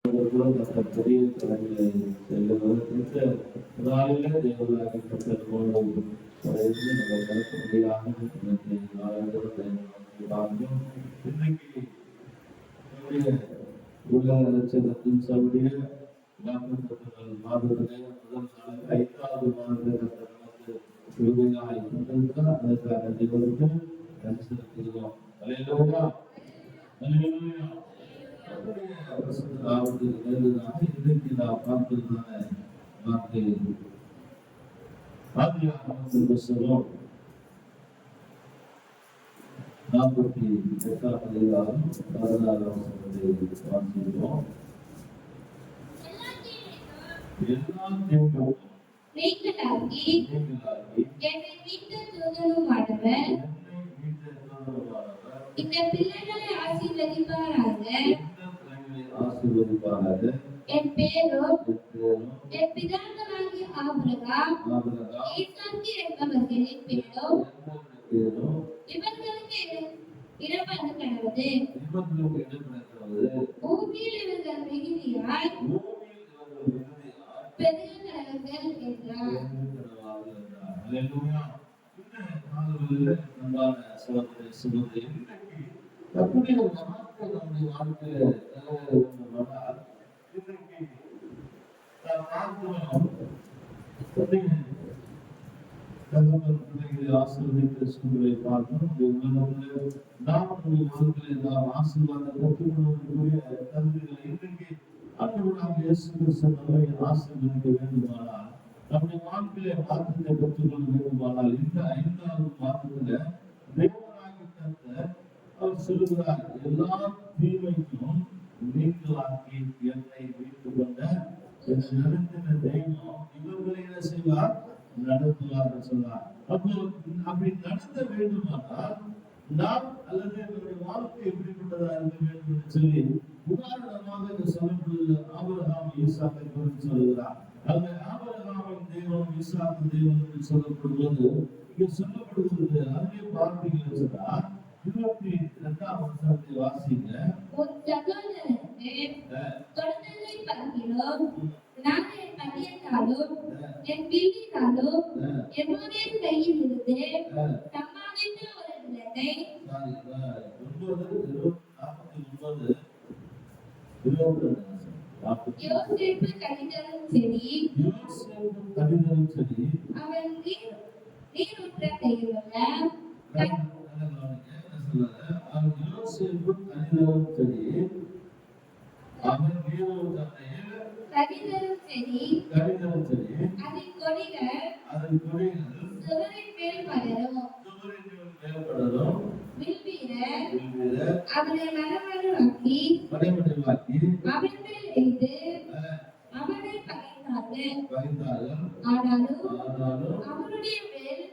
பெரிய தலைமையை செல்லுவதற்கு நாளிலே தேவனாகி கற்றோடு இன்றைக்கு உலக லட்சத்தின் சொல்லிய மாதத்திலே முதல் நாள் 5வது மாதத்திற்கு விடுதலாய் வந்திருக்கிறார். அதற்காக தேவனுக்கு நன்றி செலுத்துகிறோம். அல்லேலூயா, அல்லேலூயா. இன்றைக்கு நாம் பார்க்கிறதான வார்த்தை ஆதியாகமத்தின் புத்தகம் 48ஆம் அதிகாரம் 16ஆம் வசனத்தை வாசிக்கிறோம். எல்லா தீமைக்கும் நீங்களாகி என்னை மீட்ட தூதனுமானவர் இந்த பிள்ளைகளை ஆசீர்வதிப்பாராக. என் பேரும் என் பிதாக்களாகிய ஆபிரகாம் ஈசாக்கு என்பவர்களின் பேரும் இவர்களுக்கு இடப்பட கடவுது. பூமியில் இவர்கள் மிகுதியாய் பெருக கடவுள்கள் என்றார். ஆசீர்வதித்த சூழ்நிலை பார்க்கணும். ஆசீர்வாதக்கூடிய தகுதிகளை இன்றைக்கு ஆண்டவராக இயேசு கிறிஸ்து நம்மை ஆசீர்வதிக்க வேண்டுமானால், நம்முடைய வாழ்க்கையிலே மாற்றத்தை பெற்றுக்கொள்ள வேண்டுமானால், இந்த 5வது மாதத்துல தேவனாகி கர்த்தர் அவர் சொல்லுகிறார், எல்லா தீமைக்கும் நீங்களாக்கி என்னை மீட்டுக் கொண்ட நடத்தின தெய்வம் இவர்களை என்ன செய்வார், நடத்துவார் சொன்னார். அப்போ அப்படி நடத்த வேண்டுமானால் நாம் அல்லது என்னுடைய வாழ்க்கை எப்படிப்பட்டதா இருக்க வேண்டும் என்று சொல்லி உதாரணமாக சொல்லப்படுவது ஆபிரகாம் ஈசாக்கை குறித்து சொல்லுகிறார். அந்த ஆபிரகாமின் தெய்வம் ஈசாக்கு தெய்வம் என்று சொல்லப்படுவது இங்கே சொல்லப்படுகிறது. அதே பார்த்தீங்கன்னு சொன்னா 22ஆம் வசனத்தை வாசிங்க. உன் சகோதரனுக்கு தொடுதலை பார்க்கிறோம். நான் என் பட்டியத்தாலும் என் பிள்ளைத்தாலும் என்னுடைய கையில் இருந்து சம்பாதித்த ஒரு நிலத்தை யோசேப்பு கடிதலும் சரி அவன் நீருற்ற கையிலுள்ள கடிதலும் சரி அதன் கொடிகள் சுவரின் மேல் படரும். வில்வீரர் அவனை மனமருவாக்கி அவன் மேல் எய்து அவனை பகைத்தார்கள். ஆனாலும் அவனுடைய மேல்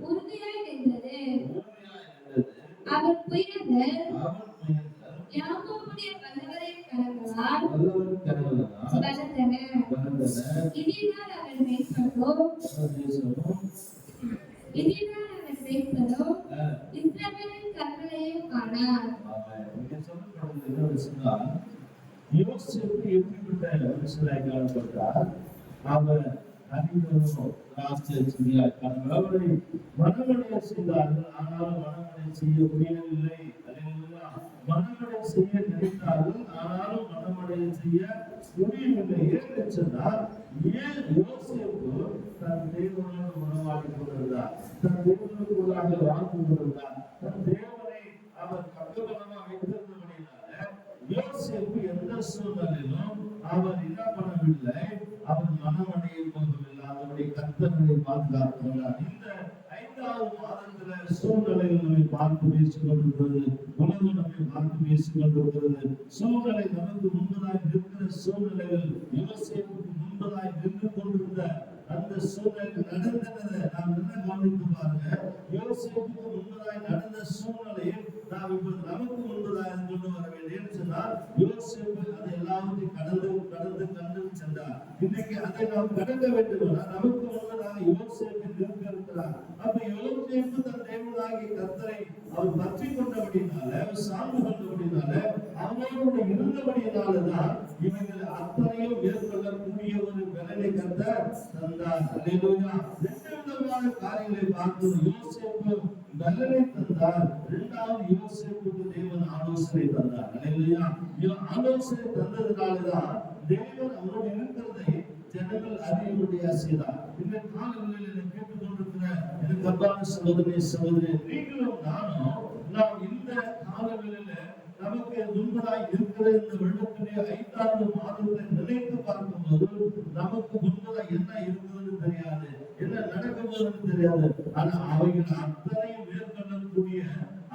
உறுதியாய் நின்றது. அவன் புயங்கள் யாக்கோபுடைய வல்லவரின் கரங்களால் பலத்தன. இதனால் அவன் மேய்ப்பதோ இஸ்ரவேலின் கற்பனையும் காணார். யோசேப்பு எப்படிப்பட்ட மனுஷனாய் காணப்பட்டார்? அவர் அதிகமும் அவரை மனமடைய செய்தார்கள். ஆனாலும் மனமடை செய்ய முடியவில்லை. மனமடை செய்ய நினைத்தார்கள். ஆனாலும் மனமடை செய்ய முடியவில்லை. ஏன் சொன்னால், யோசேப்பு தன் தேவனோடு உறவாடி கொண்டிருந்தார். தன் தேவனுக்குள்ளாக வாழ்ந்து கொண்டிருந்தார். தன் தேவனை அவர் பக்கபலமா வைத்திருந்தபடினால யோசேப்பு எந்த சூழ்நிலையிலும் அவர் என்ன பண்ணவில்லை, அவர் மனமடைய போகவில்லை. அவருடைய கர்த்தர்களை பாதுகாக்கிறார். இந்த 5வது மாதத்துல சூழ்நிலைகள் நம்மை பார்த்து பேசிக் கொண்டிருக்கிறது. உலகம் நம்மை பார்த்து பேசிக் கொண்டிருக்கிறது. சூழ்நிலை நமக்கு முன்பதாய் இருக்கிற சூழ்நிலைகள் யோசேப்புக்கு முன்பதாய் நின்று கொண்டிருந்த அந்த சூழ்நிலை நடந்ததை நாம் என்ன கவனித்து பாருங்க. யோசேப்புக்கு முன்பதாய் நடந்த சூழ்நிலையை நாம் இப்போது நமக்கு முன்பதாய் கொண்டு வர வேண்டும் சொன்னால், யோசேப்பு அதை எல்லாவற்றையும் கடந்து சென்றார். இன்னைக்கு அதை நாம் கடக்க வேண்டும். நமக்கு முன்பதாக யோசேப்பு இருக்கிற இருக்கிறார். அப்ப யோசேப்பு தன் தேவனாகிய கர்த்தரை அவர் பற்றி கொண்டபடினால, அவர் சார்ந்து கொண்டபடினால, அவனோடு இருந்தபடினாலதான் இவர்கள் அத்தனையும் மேற்கொள்ளக்கூடிய ஒரு பலனை கர்த்தர் தந்தார். அல்லேலூயா. ரெண்டு விதமான காரியங்களை பார்க்கிறோம். யோசேப்பு பலனை தந்தார், இரண்டாவது யோசேப்புக்கு தேவன் ஆலோசனை தந்தார். அல்லேலூயா. ஆலோசனை தந்ததுனாலதான் தேவன் அவரோடு இருக்கிறதை ஜனங்கள் அறியும்படியா செய்தார். இந்த காலங்களில் கேட்டுக்கொண்டிருக்கிற எனக்கு அன்பான சகோதரனே, சகோதரி, நீங்களும் நானும் நாம் இந்த காலங்களில் நமக்கு முன்பதாய் இருக்கிற இந்த வருடத்துடைய 5வது மாதத்தை நினைத்து பார்க்கும்போது நமக்கு முன்பதாய் என்ன இருக்குதுன்னு தெரியாது, என்ன நடக்க போகுதுன்னு தெரியாது. ஆனா அவைகள் அத்தனையும் மேற்கொள்ளக்கூடிய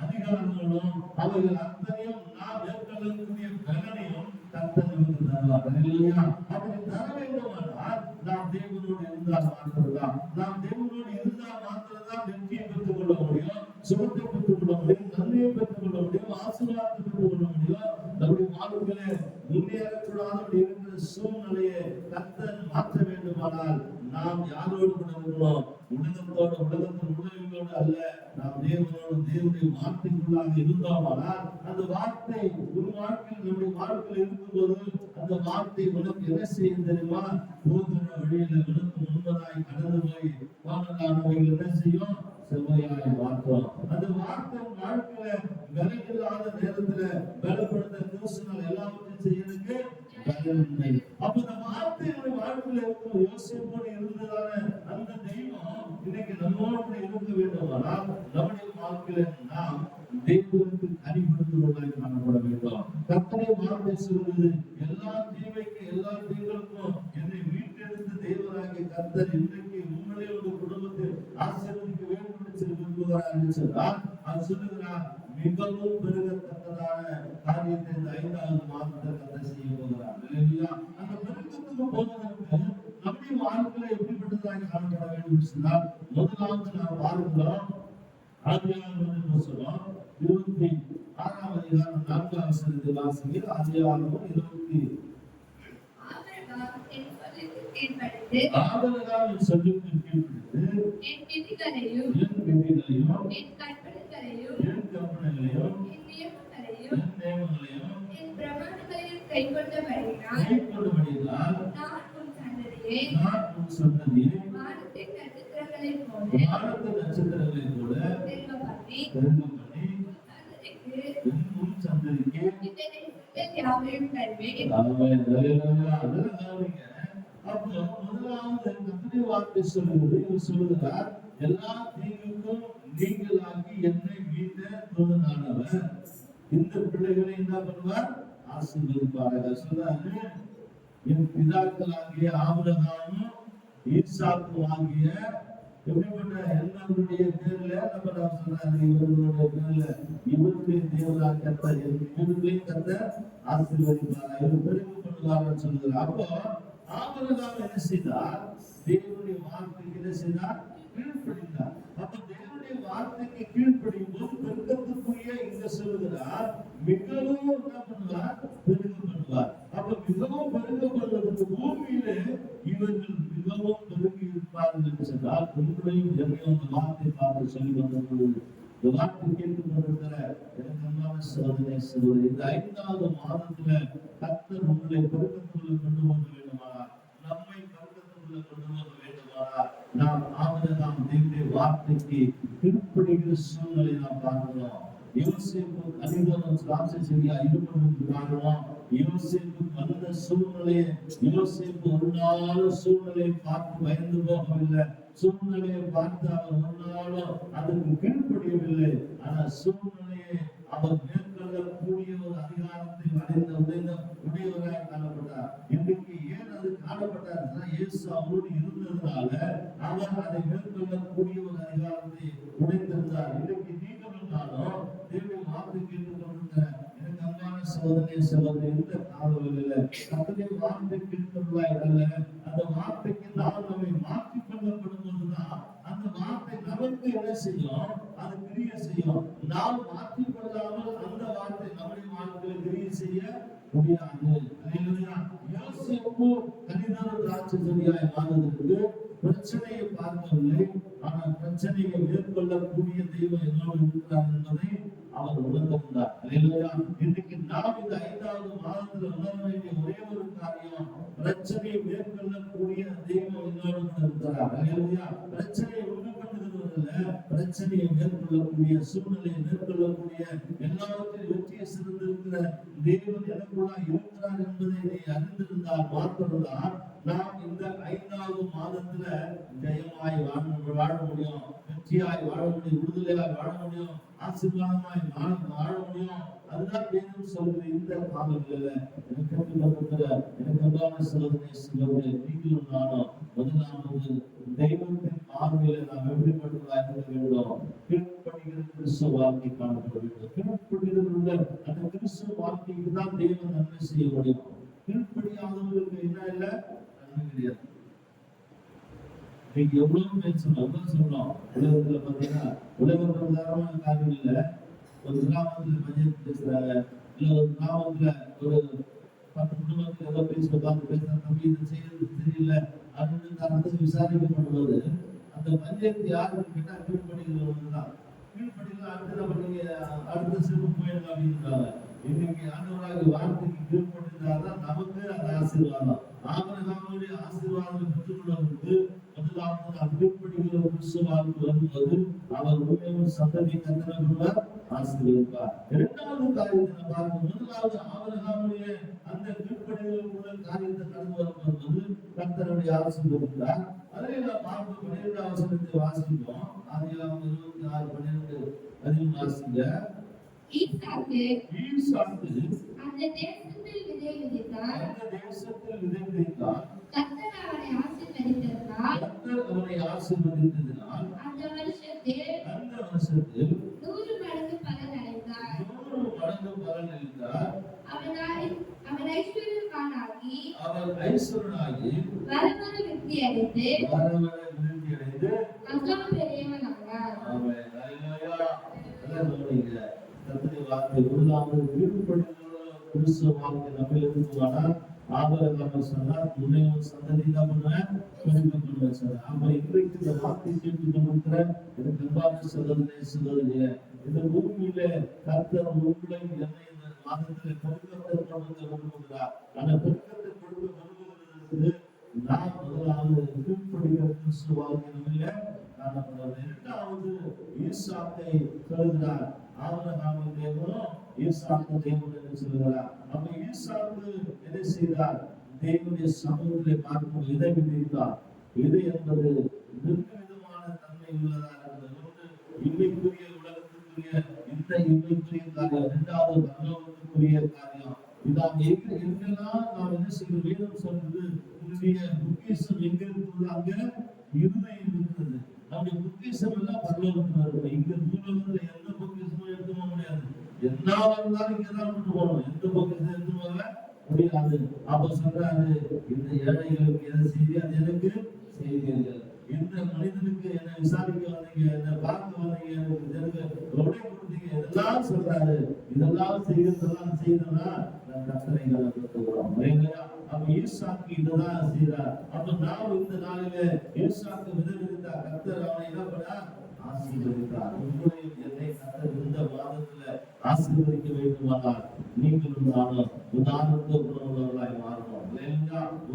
அதிகாரங்களும் அவைகள் அத்தனையும் நாம் மேற்கொள்ளக்கூடிய பலனையும் கர்த்தர் நமக்கு தருவார். அல்லேலூயா. அப்படி தர வேண்டுமானால் நாம் தேவனோடு இருந்தால் மாத்திரம்தான், நாம் தேவனோடு இருந்தால் மாத்திரம்தான் வெற்றியை பெற்றுக் கொள்ள முடியும், சுகத்தை பெற்றுக் கொள்ள முடியும், நன்மையை பெற்றுக் கொள்ள முடியும், ஆசீர்வாதத்தை பெற்றுக் கொள்ள முடியும். நம்முடைய வாழ்க்கையிலே முன்னேறக்கூடாத இருக்கிற சூழ்நிலையை கர்த்தர் மாற்ற வேண்டுமானால் நாம் யாரோடு கூட இருக்கிறோம்? உலகத்தோடு, உலகத்தின் உதவிகளோடு அல்ல, நாம் தேவனோடு, தேவனுடைய வார்த்தைக்குள்ளாக இருந்தோமானால் அந்த வார்த்தை ஒரு வாழ்க்கையில் நம்முடைய வாழ்க்கையில் இருக்கும்போது அந்த வார்த்தை உனக்கு என்ன செய்யும் தெரியுமா? போகிற வழியில உனக்கு முன்பதாய் கடந்து போய் வானலானவைகள் என்ன செய்யும்? செவ்வையாய் மாற்றும். அந்த வார்த்தை வாழ்க்கையில விலையில்லாத நேரத்துல பலப்படுத்த தூசணம் எல்லாவற்றையும் செய்யறதுக்கு பலனில்லை. அப்ப இந்த வார்த்தையுடைய வாழ்க்கையில இருக்கும் யோசிப்போடு இருந்ததான அந்த தெய்வம் இன்னைக்கு நம்மோடு இருக்க வேண்டுமானால் நம்முடைய வாழ்க்கையில நாம் தேவனுக்கு கனி கொடுக்கிறவர்களாக காணப்பட வேண்டும். கர்த்தருடைய வார்த்தை சொல்வது எல்லா தீமைக்கு, எல்லா தீங்களுக்கும் என்னை மீட்டெடுத்த தேவனாகிய கர்த்தர் இன்றைக்கு உண்மையிலே ஒரு குடும்பத்தை ஆசீர்வதிக்க வேண்டும் என்று விரும்புகிறார் என்று சொன்னால் அவர் சொல்லுகிறார், மிகவும் பெருகத்தக்கதான காரியத்தை இந்த 5வது மாதத்தில் கர்த்தர் செய்ய போகிறார். அல்லேலூயா. அந்த பெருக்கத்துக்கு போவதற்கு நம்முடைய வாழ்க்கையில எப்படிப்பட்டதாக காணப்பட வேண்டும் என்று சொன்னால் முதலாவது நாம் பார்க்கிறோம் ஆதியாகமம் புத்தகம் 26ஆம் அதிகாரம் 4ஆம் வசனத்தை வாசிங்க. ஆதியாகமம் 26. ஆபிரகாம் என் சொல்லுக்கு கீழ்ப்படிந்து என் விதிகளையும் என் கற்பனைகளையும் என் நியமங்களையும் என் பிரமாணங்களையும் கைக்கொண்டபடியினால் நான் உன் சந்ததியை வானத்தின் நட்சத்திரங்களைப் போல பெருக பண்ணி உன் சந்ததிக்கு யாவையும் தருவேன். அப்போ முதலாவது கர்த்தருடைய வார்த்தை சொல்லுகிறார், எல்லா தீங்குக்கும் நீங்களாகி என்னை மீட்ட தூதனானவர் இந்த பிள்ளைகளை என்ன பண்ணுவார்? ஆசீர்வதிப்பார்கள். சொல்றாரு, என் பிதாக்களாகிய ஆபிரகாமும் ஈசாக்கும் ஆகிய எப்படிப்பட்ட என்னுடைய பேர்ல நம்ம சொல்றாரு, இவர்களுடைய பேர்ல இவருடைய தேவனாக கர்த்தர் இவர்களையும் கர்த்தர் ஆசீர்வதிப்பார், இவர் பெருமை பண்ணுவார்கள் சொல்லுகிறார். அப்போ ஆபிரகாம் என்ன செய்தார்? தேவனுடைய வார்த்தைக்கு என்ன செய்தார்? கீழ்ப்படிந்தார். அப்ப தேவனுடைய வார்த்தைக்கு கீழ்ப்படியும் போது பெருக்கத்துக்குரிய இங்க சொல்லுகிறார், மிகவும் என்ன பண்ணுவார்? பெருக பண்ணுவார். அப்ப மிகவும் பெருகப்படுவதற்கு பூமியிலே இவர்கள் மிகவும் பெருகி இருப்பார்கள் என்று சொன்னால் உங்களையும் எதையும் அந்த வார்த்தை பார்த்து சொல்லி வந்தபோது இந்த வார்த்தை கேட்டுக் கொண்டிருக்கிற எனக்கு அன்பான சகோதரனே, சகோதரி, இந்த 5வது மாதத்துல கர்த்தர் உங்களை பெருக்கத்துக்குள்ள கொண்டு போக வேண்டுமானால், நம்மை பெருக்கத்துக்குள்ள கொண்டு போக வேண்டுமானால் நாம் ஆபிரகாம் தேவனுடைய வார்த்தைக்கு கீழ்ப்படிகிற சூழ்நிலை நாம் பார்க்கிறோம். யோசேப்பு கனிதோறும் திராட்சை செடியா இருப்பதற்கு காரணம் யோசேப்பு வந்த சூழ்நிலையை, யோசேப்பு ஒரு நாள் சூழ்நிலையை பார்த்து பயந்து போகவில்லை, சூழ்நிலையை பார்த்து அவர் ஒரு நாளும் அதற்கு கீழ்ப்படியவில்லை. ஆனா சூழ்நிலையை அவர் மேற்கொள்ளக்கூடிய ஒரு அதிகாரத்தை உடையவராக காணப்பட்டார். இன்றைக்கு ஏன் அது காணப்பட்டார்? இயேசு அவரோடு இருந்ததுனால அவர் அதை மேற்கொள்ளக்கூடிய ஒரு அதிகாரத்தை உடைத்திருந்தார். இன்றைக்கு நீங்களும் நானும் தேவனுடைய வார்த்தை கேட்டுக் கொண்டிருந்த எனக்கு அன்பான சகோதரனே, சகோதரி, இந்த காலங்களில கர்த்தருடைய வார்த்தை கேட்கிறவர்களாய் அல்ல, அந்த வார்த்தைக்கு நாம் நம்மை மாற்றிக் கொள்ளப்படும் போதுதான் அந்த வார்த்தை நமக்கு என்ன செய்யும்? அது கிரியை செய்யும். நாம் மாற்றிக் கொள்ளாமல் அந்த வார்த்தை நம்முடைய வாழ்க்கையில் கிரியை செய்ய முடியாது. யோசேப்பு கனிதோறும் திராட்சை செடியாய் மாறுவதற்கு பிரச்சனையை பார்க்கவில்லை, ஆனால் பிரச்சனையை மேற்கொள்ளக்கூடிய தெய்வம் என்னோடு இருக்கிறார் என்பதை அவர் உணர்ந்திருந்தார். அல்லேலூயா. இன்றைக்கு நாம் இந்த 5வது மாதத்துல உணர வேண்டிய ஒரே ஒரு காரியம், பிரச்சனையை மேற்கொள்ளக்கூடிய தெய்வம் என்னோடு இருக்கிறார். அல்லேலூயா. பிரச்சனையை உண்டு பண்ணுகிறவர்கள் பிரச்சனையை மேற்கொள்ளக்கூடிய, சூழ்நிலையை மேற்கொள்ளக்கூடிய, எல்லாவற்றையும் வெற்றியை சிறந்திருக்கிற தேவன் எனக்குள்ளா இருக்கிறார் என்பதை நீ அறிந்திருந்தால் மாத்திரம்தான் நாம் இந்த 5வது மாதத்துல ஜெயமாய் வாழ முடியும், வெற்றியாய் வாழ முடியும், விடுதலையாய் வாழ முடியும், ஆசீர்வாதமாய் வாழ முடியும். அதுதான் வேதம் சொல்கிற இந்த காலங்களில் எனக்கு அன்பான சகோதரனே சகோதரியே, நீங்களும் நானும் முதலாவது தெய்வத்தின் பார்வையில நாம் எப்படிப்பட்டவர்களாக இருக்க வேண்டும்? கீழ்ப்படிகிற கிறிஸ்துவ வாழ்க்கை காணப்பட வேண்டும். கீழ்ப்படிகிற அந்த கிறிஸ்துவ வாழ்க்கைக்கு தான் தெய்வம் நன்மை செய்ய முடியும். கீழ்ப்படியாதவர்களுக்கு என்ன இல்லை? நன்மை கிடையாது. நீங்க எவ்வளவு பேர் சொல்லலாம் உலகத்துல பாத்தீங்கன்னா, உலகம் பிரதாரமான காரியம் இல்ல. ஒரு கிராமத்துல பஞ்சாயத்து பேசுறாங்க, இல்ல ஒரு கிராமத்துல ஒரு 10 குடும்பத்துல ஏதோ பேசுறாங்க, தம்பி இதை செய்யறது தெரியல அப்படின்னு தரத்தை விசாரிக்கப்படுவது, அந்த பஞ்சாயத்து யாருன்னு கேட்டா கீழ்படிகிறவங்க தான். கீழ்படிகள் அடுத்த சிறப்பு போயிடுங்க அப்படின்றாங்க. இன்னைக்கு ஆண்டவராக வார்த்தைக்கு கீழ்படுத்தாதான் நமக்கு அந்த ஆசீர்வாதம். ஆபிரகாமுடைய ஆசீர்வாதத்தை பெற்றுக்கொள்வதற்கு முதலாவது நாம் கீழ்படிகிற கிறிஸ்துவுக்கு வரும்போது அவர் உண்மையும் சந்ததி கத்தனை ஆசீர்வதிப்பார். 2வது காரியத்தை பார்க்கும், முதலாவது ஆபிரகாமுடைய அந்த கீழ்படிகிற காரியத்தை கடந்து வரும்போது கர்த்தருடைய ஆசீர்வதித்தார். அதை நாம் பார்க்கும் 12வது வசனத்தை வாசிப்போம். ஆதியாகமம் 26:12 அதில் வாசிங்க. ஈசாக்கு அந்த தேசத்தில் விதை விதைத்தான். கர்த்தர் அவனை ஆசீர்வதித்ததினால் அந்த வருஷத்தில் 100 மடங்கு பலன் அடைந்தார். அவன் ஐஸ்வர்யவானாகி வரவர விருத்தி அடைந்து மகா பெரியவனானார். கர்த்தருடைய வார்த்தை முதலாவது கீழ்ப்படிகிற கிறிஸ்துவ வாழ்க்கை நம்மில் இருக்குமானால் ஆபிரகாம் சொன்னார், உன்னையும் சந்ததி தான் பண்ணுவேன், பெருமைப்படுவேன் சொன்னார். ஆமா, இன்றைக்கு இந்த வார்த்தை கேட்டுக் கொண்டிருக்கிற எனக்கு அன்பான சகோதரனே சகோதரியே, இந்த பூமியில கர்த்தர் உங்களை என்னை இந்த மாதத்திலே பெருக்கத்தை கொடுக்க விரும்புகிறார். ஆனா பெருக்கத்தை கொடுக்க விரும்புகிறதுக்கு நாம் முதலாவது கீழ்ப்படிகிற கிறிஸ்துவ வாழ்க்கை நம்மில காணப்படுவது. 2வது ஈசாக்கை சொல்கிறார். ஆபிரகாமின் தேவனும் ஈசாக்கு தேவன் என்று சொல்கிறார். அப்ப ஈசாக்கு எதை செய்தார்? தேவனுடைய சமூகத்திலே பார்க்கும் விதை விதைத்தார். விதை என்பது 2 விதமான தன்மை உள்ளதா இருந்தது. இன்றைக்குரிய உலகத்துக்குரிய இந்த இன்றைக்குரிய காரியம், 2வது பரலோகத்துக்குரிய காரியம். இதான் எங்கெல்லாம் நாம் என்ன செய்ய வேதம் சொல்றது, உன்னுடைய பொக்கிஷம் எங்க இருக்கிறது அங்க இருதயம் இருக்கிறது. நம்முடைய பொக்கிஷம் எல்லாம் பரலோகத்துல இருக்கும். இங்க பூலோகத்துல எந்த பொக்கிஷமும் எடுத்துக்க முடியாது. என்ன இருந்தாலும் இங்கதான் கொண்டு போகணும். எந்த பொக்கிஷம் எடுத்து போக முடியாது. அப்ப சொல்றாரு, இந்த ஏழைகளுக்கு எதை செய்தி அது எனக்கு செய்தீர்கள். இந்த மனிதனுக்கு என்ன விசாரிக்க வந்தீங்க, என்ன பார்க்க வந்தீங்க, எனக்கு உடனே கொடுத்தீங்க, இதெல்லாம் சொல்றாரு. இதெல்லாம் செய்யறதெல்லாம் செய்தோம்னா கர்த்தரைகளை கொடுத்துக்கிறோம். அப்ப ஈசாக்கு இதெல்லாம் செய்தார். அப்ப நாம் இந்த நாளில ஈசாக்கு விதை விதைத்தா கர்த்தர் அவனை என்ன பண்ணா ஆசீர்வதித்தார். உங்களையும் என்னை கர்த்தர் இந்த மாதத்துல ஆசீர்வதிக்க வேண்டுமானால் நீங்களும் நானும் உதாரணத்துக்கு குணமுள்ளவர்களாய் மாறணும்.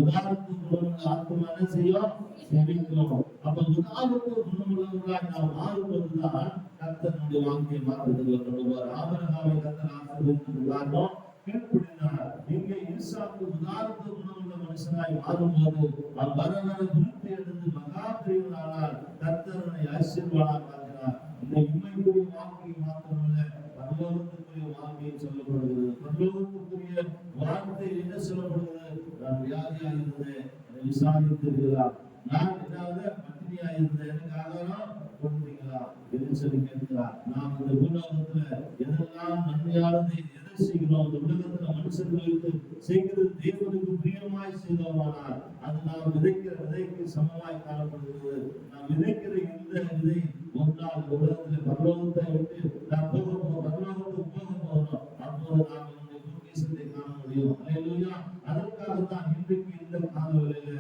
உதாரணத்துக்கு குணமுள்ள ஆத்மா என்ன செய்யும்? செபிக்கணும். அப்ப உதாரணத்துக்கு குணமுள்ளவர்களாய் நாம் மாறுவதுதான் கர்த்தருடைய வாழ்க்கையை மாற்றத்துக்கு கொண்டுவார். ஆபிரகாமை கர்த்தர் ஆசீர்வதித்தது காரணம் கீழ்ப்படினார். இங்கே ஈசாக்கு உதாரணத்துக்கு குணமுள்ள மனுஷனாய் மாறும்போது அவன் வர விருத்தி எடுத்து மகா பெரியவனானால் கர்த்தரனை ஆசீர்வாதமாக்கினார். இந்த இம்மைக்குரிய வாழ்க்கையை மாத்திரமல்ல, பரலோகத்துக்குரிய வாழ்க்கையை சொல்லப்படுகிறது. பரலோகத்துக்குரிய வார்த்தை என்ன சொல்லப்படுகிறது? நான் வியாதியா இருந்தேன், விசாரித்தீர்களா? நான் ஏதாவது பட்டினியா இருந்தேன், எனக்கு ஆதாரம் கொடுத்தீங்களா என்று சொல்லி கேட்கிறார். நாம் இந்த பூலோகத்துல எதெல்லாம் நன்மையானதை எதை செய்கிறோம், இந்த உலகத்துல மனுஷர்களுக்கு செய்கிறது தேவனுக்கு பிரியமாய் செய்தோமானால் அது நாம் விதைக்கிற விதைக்கு சமமாய் காணப்படுகிறது. நாம் விதைக்கிற இந்த விதை ஒரு நாள் உலகத்துல பரலோகத்தை விட்டு நாம் பரலோகத்துக்கு போகணும். அப்போது நாம் நம்முடைய பொக்கிஷத்தை காண முடியும். அல்லேலூயா. அதற்காகத்தான் இன்றைக்கு இந்த காலவெளியில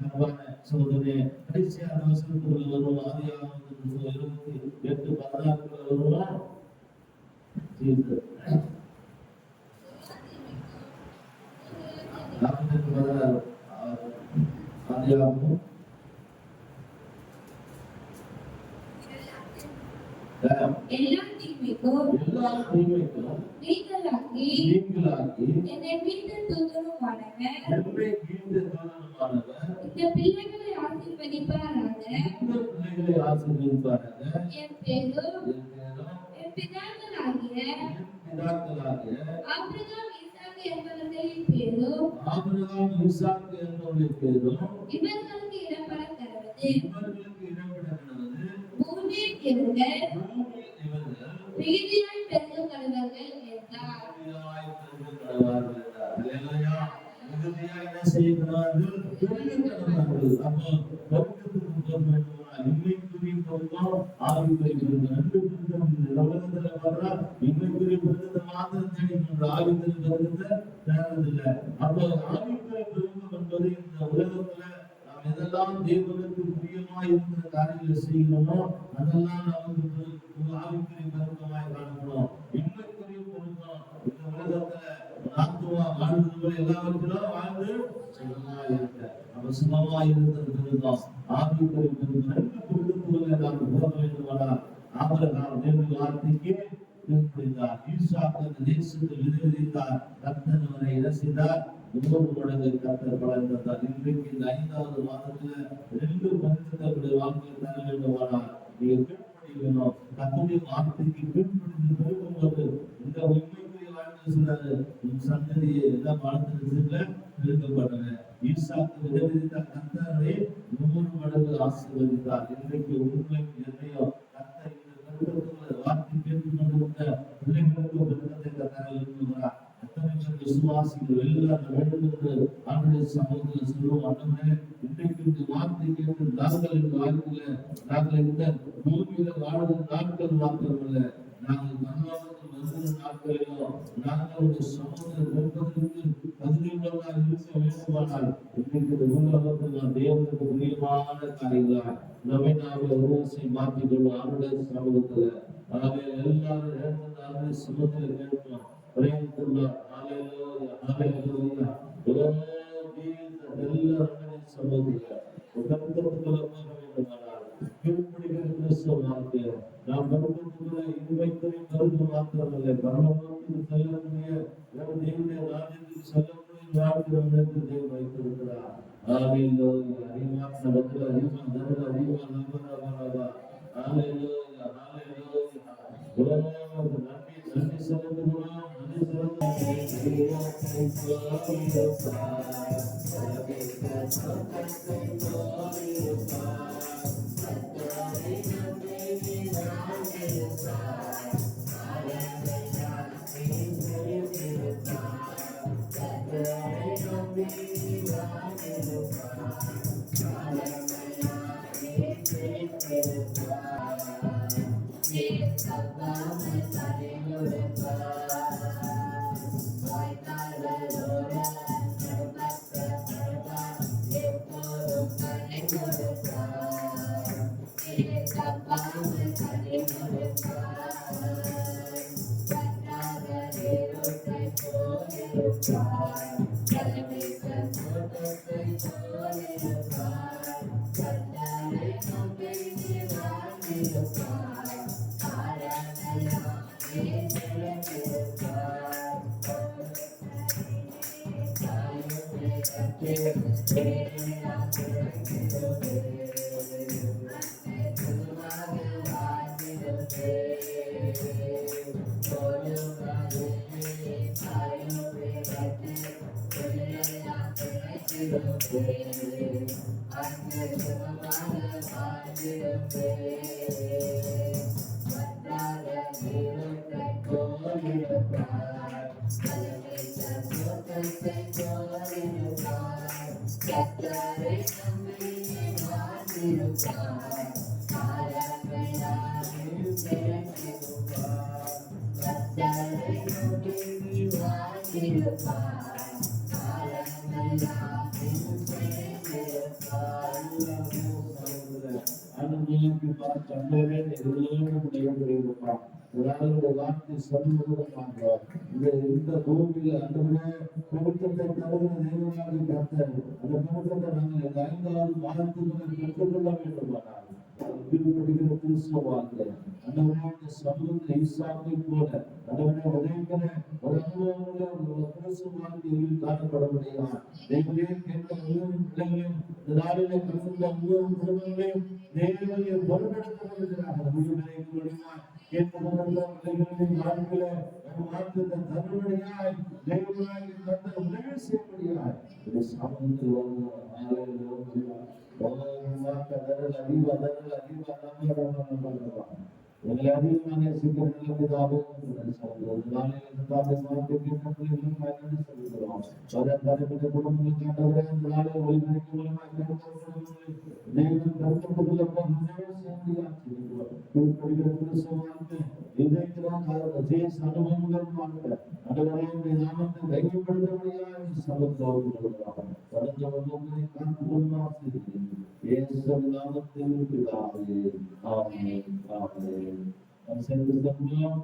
அன்பான சகோதரனே, 48 ஆதியாகமம் எல்லா தீமைக்கும் நீங்களாக்கி என்னை மீட்டு தூதனுமானவர் இந்த பிள்ளைகளை ஆசீர்வதிப்பாராக. என் பேரும் என் பிதாக்களாகிய ஆபிரகாம் ஈசாக்கு என்பவர்களின் பேரும் இவர்களுக்கு இடம்பெற கடவுது. பூமியில் இருந்த மிகுதியாய் பெருக கடவர்கள் என்றார். எதெல்லாம் தேவனுக்கு பிரியமாய் இருக்கிற காரியங்களை செய்யணுமோ அதெல்லாம் நமக்கு ஆவிக்குரிய பெருக்கமாய் காணப்படும். இன்மைக்குரிய பெருக்கம் இந்த உலகத்துல ஆத்துமா வாழ்வது எல்லாவற்றிலும் வாழ்ந்து சுகமாய் இருக்க நம்ம சுகமாய் இருக்கிறது பெருக்கம். ஆவிக்குரிய பெருக்கம் ரெண்டு பெருக்கத்துகளை நாம் போக வேண்டுமானால் ஆபிரகாம் தேவனுடைய வார்த்தைக்கு கீழ்ப்படிந்தார். ஈசாக்கு அந்த தேசத்தில் விதைத்தார். கர்த்தர் அவரை என்ன செய்தார்? 3 மடங்கு கர்த்தர் பலன் தந்தார். இன்றைக்கு இந்த 5வது மாதத்துல 2 மனிதர்களுடைய வாழ்க்கையை தர வேண்டுமானால் நீங்க கீழ்ப்படியணும். கர்த்தருடைய வார்த்தைக்கு கீழ்ப்படிந்து பெருகும்போது இந்த உண்மைக்குரிய வாழ்க்கை சொல்றாரு, உன் சந்ததியை எல்லா பாடத்தில பெருக்கப்படுவேன். ஈசாக்கு விதைத்தார். கர்த்தரை 3 மடங்கு ஆசீர்வதித்தார். இன்றைக்கு உண்மை என்னையும் கர்த்தர் இந்த பெருக்கத்துக்குள்ள வார்த்தை கேட்டு கொண்டிருந்த பிள்ளைகளுக்கு பெருக்கத்தை தர விரும்புகிறார். விசுவாசிகள் எல்லாரும் எழுந்து ஆண்டுடைய சமூகத்தில் சொல்லுவோம், ஆண்டவரே இன்றைக்கு இந்த வார்த்தை கேட்டு நாங்கள் இந்த வாழ்க்கையில நாங்கள் இந்த பூமியில வாழும் நாட்கள் மாத்திரமல்ல, நாங்கள் மரணத்தில் வருகிற நாட்களிலும் நாங்கள் ஒரு சமூகத்தில் இருப்பதற்கு தகுதியுள்ளவர்களாக இருக்க வேண்டுமானால் இன்றைக்கு இந்த உலகத்தில் நாம் தேவனுக்கு பிரியமான காரியங்களாக நம்மை நாமே உருவசை மாற்றிக்கொள்ளும். ஆண்டுடைய சமூகத்துல எல்லாரும் எழுந்து ஆண்டுடைய சமூகத்தில் கேட்போம். நோக்கி பார்த்து அண்டவரே எல்லோரும் புரியுதுப்பா எல்லாருடைய வார்த்தை சொல்லுவதற்காக இந்த பூமியில் அண்டவரே பிரபுத்தத்தை தருகிற தெய்வமாக கர்த்தர் அந்த பிரபுத்தத்தை நாங்கள் இந்த 5வது வாரத்துக்குள்ள பெற்றுக்கொள்ள வேண்டுமானால் கீழ்படுகிற கிறிஸ்துவ வாழ்க்கை அண்டவரே சமூகத்தை ஈசாக்கை போல அண்டவரே உதவிக்கிற ஒரு அனுபவங்கள ஒரு கிறிஸ்துவ வாழ்க்கையில் காணப்பட முடியும் தேவனே கேட்ட ஒவ்வொரு பிள்ளைகளையும் இந்த நாளிலே கிறிஸ்துவ ஒவ்வொரு குடும்பங்களையும் தேவனையை பொறுப்பெடுத்து வருகிறார்கள் முடிவுகளை கேட்கப்படுகிற பிள்ளைகளின் வாழ்க்கையில ஒரு மாற்றத்தை தருவடியாய் தேவனாய் கர்த்தர் உதவி செய்யப்படியாய் இந்த சமூகத்தில் எங்களை அதிகமாக நேசிக்கிற பிதாவே நாளில் தாத்தை பார்த்து கேட்கப்படுகிறோம் பயனடி சொல்கிறோம் தனிப்பட்ட குடும்பங்களுக்கு ஆண்டவரே இந்த நாளை ஒளிபரப்பு மூலமாக கேட்கப்படுகிறது தேவன் கருத்துக்குள்ள அனுபவங்கள் அண்டவரையுடைய நாமத்தை தைரியப்படுத்தபடியாக சமத்துவம் கடந்தவர்களை காத்துக்கொள்ளும் இயேசுவின் நாமத்தில் பிதாவே ஆமென் ஆமென் நாம் சேர்ந்து சொல்லுவோம்